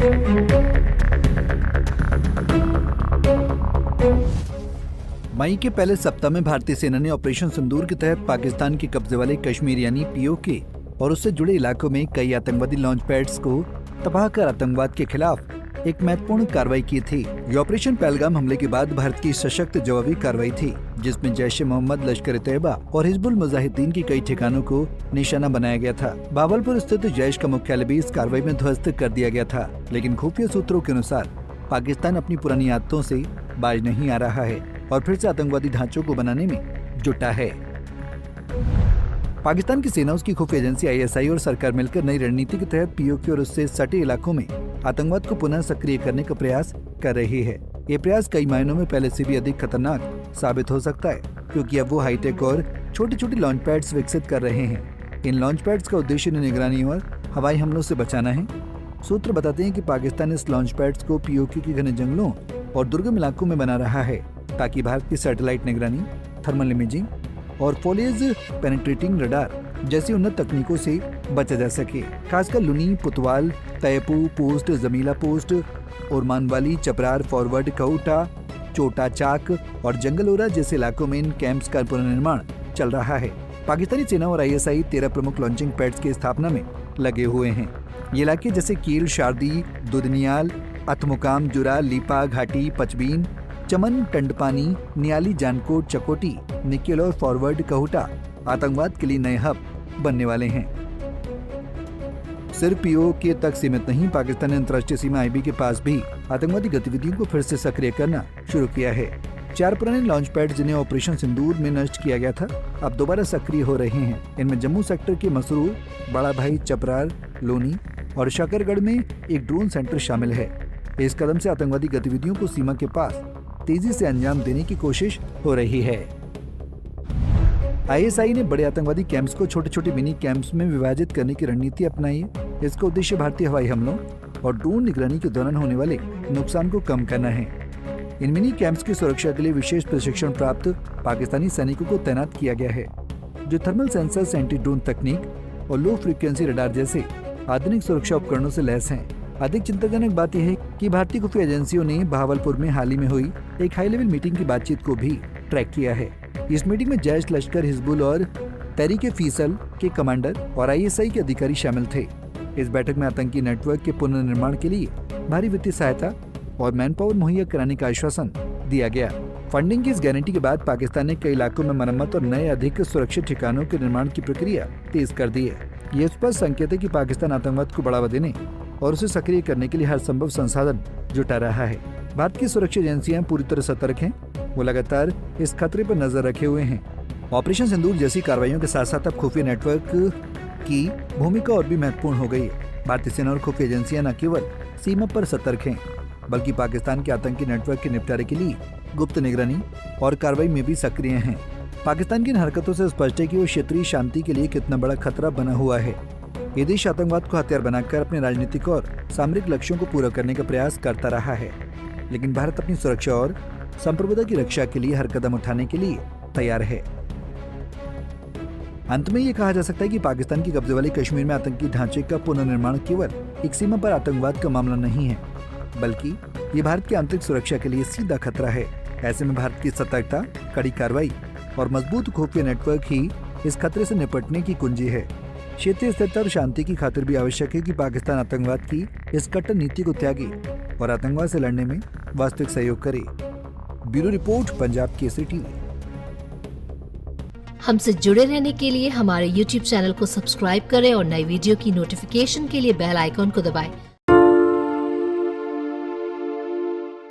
मई के पहले सप्ताह में भारतीय सेना ने ऑपरेशन सिंदूर के तहत पाकिस्तान के कब्जे वाले कश्मीर यानी पीओके और उससे जुड़े इलाकों में कई आतंकवादी लॉन्च पैड्स को तबाह कर आतंकवाद के खिलाफ एक महत्वपूर्ण कार्रवाई की थी। ये ऑपरेशन पहलगाम हमले के बाद भारत की सशक्त जवाबी कार्रवाई थी, जिसमें जैश ए मोहम्मद, लश्कर तैयबा और हिजबुल मुजाहिदीन की कई ठिकानों को निशाना बनाया गया था। बावलपुर स्थित जैश का मुख्यालय भी इस कार्रवाई में ध्वस्त कर दिया गया था, लेकिन खुफिया सूत्रों के अनुसार पाकिस्तान अपनी पुरानी आदतों से बाज नहीं आ रहा है और फिर से आतंकवादी ढांचों को बनाने में जुटा है। पाकिस्तान की सेना, उसकी खुफिया एजेंसी ISI और सरकार मिलकर नई रणनीति के तहत पीओके और उससे सटे इलाकों में आतंकवाद को पुनः सक्रिय करने का प्रयास कर रही है। ये प्रयास कई मायनों में पहले से भी अधिक खतरनाक साबित हो सकता है, क्योंकि अब वो हाईटेक और छोटे छोटे लॉन्च पैड्स विकसित कर रहे हैं। इन लॉन्च पैड्स का उद्देश्य निगरानी और हवाई हमलों से बचाना है। सूत्र बताते हैं कि पाकिस्तान इस लॉन्च पैड्स को पीओके के घने जंगलों और दुर्गम इलाकों में बना रहा है, ताकि भारत की सैटेलाइट निगरानी, थर्मल इमेजिंग और फोलियज पेनिट्रेटिंग रडार जैसी उन्नत तकनीकों से बचा जा सके। खासकर Luni, Putwal, Taipu post, Jamila post, Ormanwali, Chaprar, forward, Kahuta, Chota Chak और जंगलोरा जैसे इलाकों में इन कैंप्स का पुनर्निर्माण चल रहा है। पाकिस्तानी सेना और ISI 13 प्रमुख लॉन्चिंग पैड्स की स्थापना में लगे हुए हैं। ये इलाके जैसे कील, शारदी, दुदनियाल, अथमुकाम, जुरा, लीपा, घाटी, पचबीन, चमन, टंडपानी, नियाली, जानकोट, चकोटी, निकेल और फॉरवर्ड कहूटा आतंकवाद के लिए नए हब बनने वाले हैं। सिर्फ पीओके तक सीमित नहीं, पाकिस्तान ने अंतर्राष्ट्रीय सीमा IB के पास भी आतंकवादी गतिविधियों को फिर से सक्रिय करना शुरू किया है। 4 पुराने लॉन्च पैड जिन्हें ऑपरेशन सिंदूर में नष्ट किया गया था, अब दोबारा सक्रिय हो रहे हैं। इनमें जम्मू सेक्टर के मसरूर, बड़ा भाई, चपरार, लोनी और शकरगढ़ में एक ड्रोन सेंटर शामिल है। इस कदम से आतंकवादी गतिविधियों को सीमा के पास तेजी से अंजाम देने की कोशिश हो रही है। ISI ने बड़े आतंकवादी कैंप्स को छोटे छोटे मिनी कैंप्स में विभाजित करने की रणनीति अपनाई है। इसका उद्देश्य भारतीय हवाई हमलों और ड्रोन निगरानी के दौरान होने वाले नुकसान को कम करना है। इन मिनी कैंप्स की सुरक्षा के लिए विशेष प्रशिक्षण प्राप्त पाकिस्तानी सैनिकों को तैनात किया गया है, जो थर्मल सेंसर्स, एंटी ड्रोन तकनीक और लो फ्रीक्वेंसी रडार जैसे आधुनिक सुरक्षा उपकरणों से लैस हैं। अधिक चिंताजनक बात यह है कि भारतीय खुफिया एजेंसियों ने बहावलपुर में हाल ही में हुई एक हाई लेवल मीटिंग की बातचीत को भी ट्रैक किया है। इस मीटिंग में जैश, लश्कर, हिजबुल और तहरीक-ए-फीसल के कमांडर और ISI के अधिकारी शामिल थे। इस बैठक में आतंकी नेटवर्क के पुनर्निर्माण के लिए भारी वित्तीय सहायता और मैन पावर मुहैया कराने का आश्वासन दिया गया। फंडिंग की इस गारंटी के बाद पाकिस्तान ने कई इलाकों में मरम्मत और नए अधिक सुरक्षित ठिकानों के निर्माण की प्रक्रिया तेज कर दी है। ये स्पष्ट संकेत है कि पाकिस्तान आतंकवाद को बढ़ावा देने और उसे सक्रिय करने के लिए हर संभव संसाधन जुटा रहा है। भारत की सुरक्षा एजेंसियां पूरी तरह सतर्क हैं। वो लगातार इस खतरे पर नजर रखे हुए हैं। ऑपरेशन सिंदूर जैसी कार्रवाइयों के साथ साथ अब खुफिया नेटवर्क की भूमिका और भी महत्वपूर्ण हो गई है। भारतीय सेना और खुफिया एजेंसियां न केवल सीमा पर सतर्क हैं, बल्कि पाकिस्तान के आतंकी नेटवर्क के निपटारे के लिए गुप्त निगरानी और कार्रवाई में भी सक्रिय हैं। पाकिस्तान की इन हरकतों से स्पष्ट है कि वो क्षेत्रीय शांति के लिए कितना बड़ा खतरा बना हुआ है। ये देश आतंकवाद को हथियार बनाकर अपने राजनीतिक और सामरिक लक्ष्यों को पूरा करने का प्रयास करता रहा है, लेकिन भारत अपनी सुरक्षा और संप्रभुता की रक्षा के लिए हर कदम उठाने के लिए तैयार है। अंत में ये कहा जा सकता है कि पाकिस्तान की कब्जे वाले कश्मीर में आतंकी ढांचे का पुनर्निर्माण केवल एक सीमा पर आतंकवाद का मामला नहीं है, बल्कि ये भारत की आंतरिक सुरक्षा के लिए सीधा खतरा है। ऐसे में भारत की सतर्कता, कड़ी कार्रवाई और मजबूत खुफिया नेटवर्क ही इस खतरे से निपटने की कुंजी है। क्षेत्रीय स्थिरता और शांति की खातिर भी आवश्यक है कि पाकिस्तान आतंकवाद की इस कट्टर नीति को त्यागे और आतंकवाद से लड़ने में वास्तविक सहयोग करे। Bureau report, Punjab Kesari TV. हमसे जुड़े रहने के लिए हमारे YouTube चैनल को सब्सक्राइब करें और नई वीडियो की नोटिफिकेशन के लिए बेल आइकॉन को दबाएं।